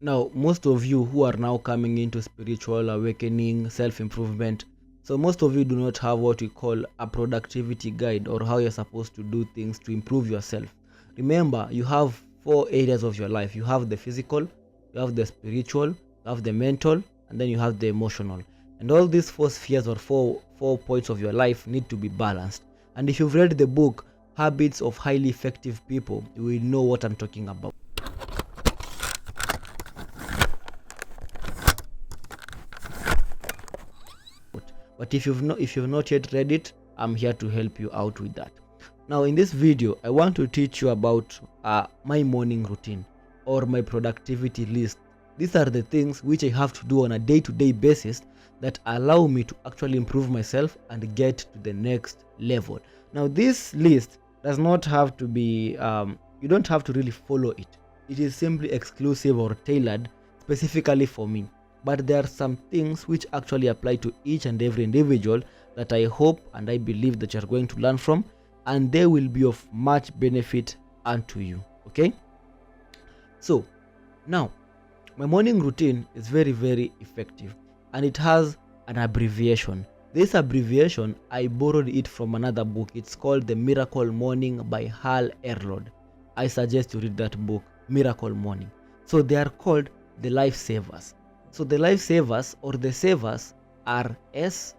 Now, most of you who are now coming into spiritual awakening, self-improvement, so most of you do not have what we call a productivity guide or how you're supposed to do things to improve yourself. Remember, you have four areas of your life. You have the physical, you have the spiritual, you have the mental, and then you have the emotional. And all these four spheres or four points of your life need to be balanced. And if you've read the book Habits of Highly Effective People, you will know what I'm talking about. But if you've not yet read it, I'm here to help you out with that. Now in this video, I want to teach you about my morning routine or my productivity list. These are the things which I have to do on a day-to-day basis that allow me to actually improve myself and get to the next level. Now this list does not have to be, you don't have to really follow it. It is simply exclusive or tailored specifically for me. But there are some things which actually apply to each and every individual that I hope and I believe that you're going to learn from, and they will be of much benefit unto you. Okay, so now my morning routine is very, very effective, and it has an abbreviation. This abbreviation, I borrowed it from another book. It's called The Miracle Morning by Hal Elrod. I suggest you read that book, Miracle Morning. So they are called the lifesavers. So the lifesavers or the savers are SAVERS.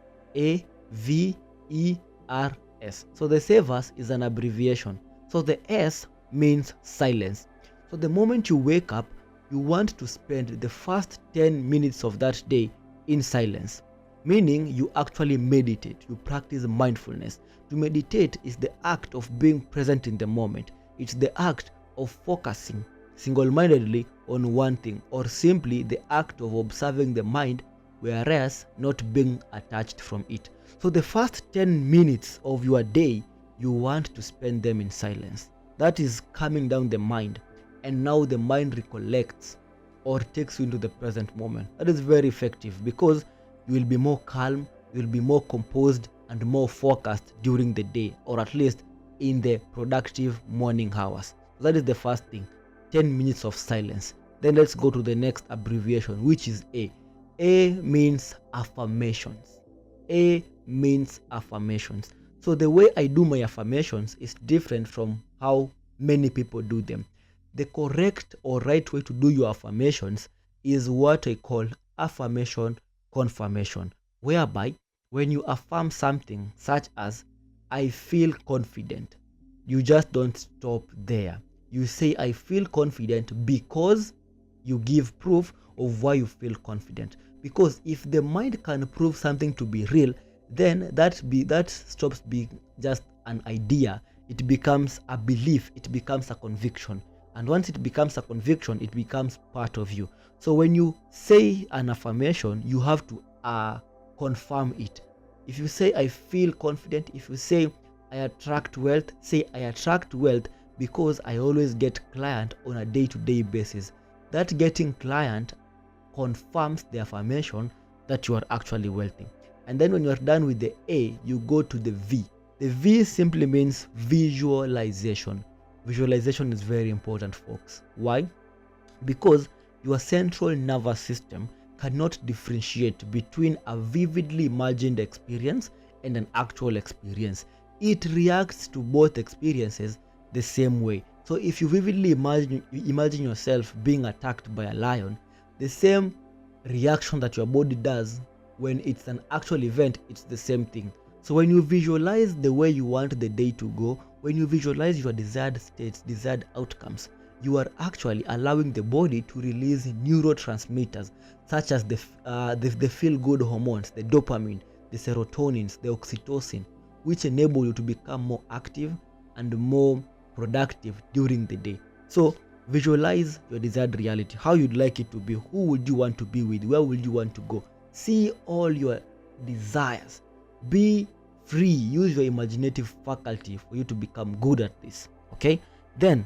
So the savers is an abbreviation. So the S means silence. So the moment you wake up, you want to spend the first 10 minutes of that day in silence. Meaning you actually meditate, you practice mindfulness. To meditate is the act of being present in the moment. It's the act of focusing single-mindedly on one thing, or simply the act of observing the mind, whereas not being attached from it. So the first 10 minutes of your day, you want to spend them in silence. That is calming down the mind, and now the mind recollects or takes you into the present moment. That is very effective because you will be more calm, you will be more composed and more focused during the day, or at least in the productive morning hours. So that is the first thing, 10 minutes of silence. Then let's go to the next abbreviation, which is A. A means affirmations. A means affirmations. So the way I do my affirmations is different from how many people do them. The correct or right way to do your affirmations is what I call affirmation confirmation, whereby when you affirm something such as I feel confident, you just don't stop there. You say I feel confident because you give proof of why you feel confident. Because if the mind can prove something to be real, then that stops being just an idea. It becomes a belief, it becomes a conviction. And once it becomes a conviction, it becomes part of you. So when you say an affirmation, you have to confirm it. If you say I feel confident, if you say I attract wealth, say I attract wealth because I always get client on a day-to-day basis. That getting client confirms the affirmation that you are actually wealthy. And then when you are done with the A, you go to the V. The V simply means visualization. Visualization is very important, folks. Why? Because your central nervous system cannot differentiate between a vividly imagined experience and an actual experience. It reacts to both experiences the same way. So if you vividly imagine yourself being attacked by a lion, the same reaction that your body does when it's an actual event, it's the same thing. So when you visualize the way you want the day to go, when you visualize your desired states, desired outcomes, you are actually allowing the body to release neurotransmitters such as the feel-good hormones, the dopamine, the serotonins, the oxytocin, which enable you to become more active and more productive during the day. So visualize your desired reality, how you'd like it to be, who would you want to be with, where would you want to go. See all your desires. Be free. Use your imaginative faculty for you to become good at this. Okay, then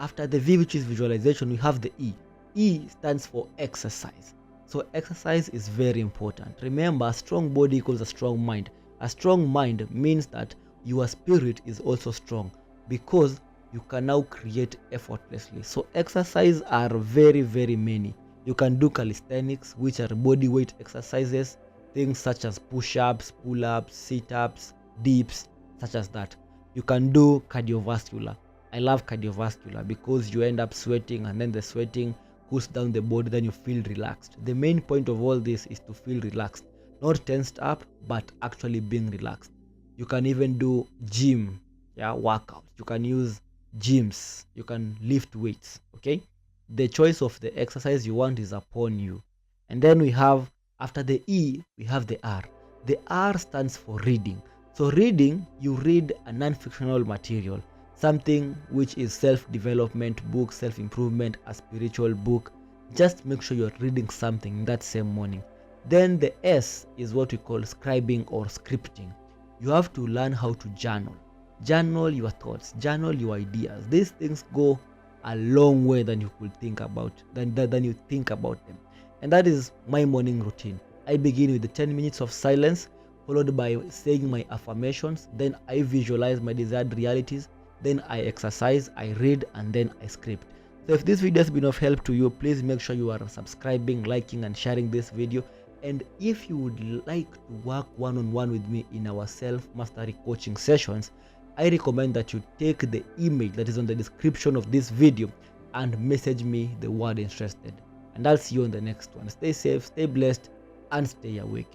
after the V, which is visualization, we have the E. E stands for exercise. So exercise is very important. Remember, a strong body equals a strong mind. A strong mind means that your spirit is also strong because you can now create effortlessly. So exercise are very, very many. You can do calisthenics, which are body weight exercises, things such as push-ups, pull-ups, sit-ups, dips, such as that. You can do cardiovascular. I love cardiovascular because you end up sweating, and then the sweating cools down the body, then you feel relaxed. The main point of all this is to feel relaxed, not tensed up, but actually being relaxed. You can even do gym, workouts. You can use gyms. You can lift weights. Okay, the choice of the exercise you want is upon you. And then we have, after the E, we have the R. The R stands for reading. So reading, you read a non-fictional material, something which is self-development book, self-improvement, a spiritual book. Just make sure you're reading something that same morning. Then the S is what we call scribing or scripting. You have to learn how to journal. Journal your thoughts, journal your ideas. These things go a long way than you could think about, than you think about them. And that is my morning routine. I begin with the 10 minutes of silence, followed by saying my affirmations. Then I visualize my desired realities. Then I exercise, I read, and then I script. So if this video has been of help to you, please make sure you are subscribing, liking, and sharing this video. And if you would like to work one-on-one with me in our self-mastery coaching sessions, I recommend that you take the email that is on the description of this video and message me the word interested. And I'll see you on the next one. Stay safe, stay blessed, and stay awake.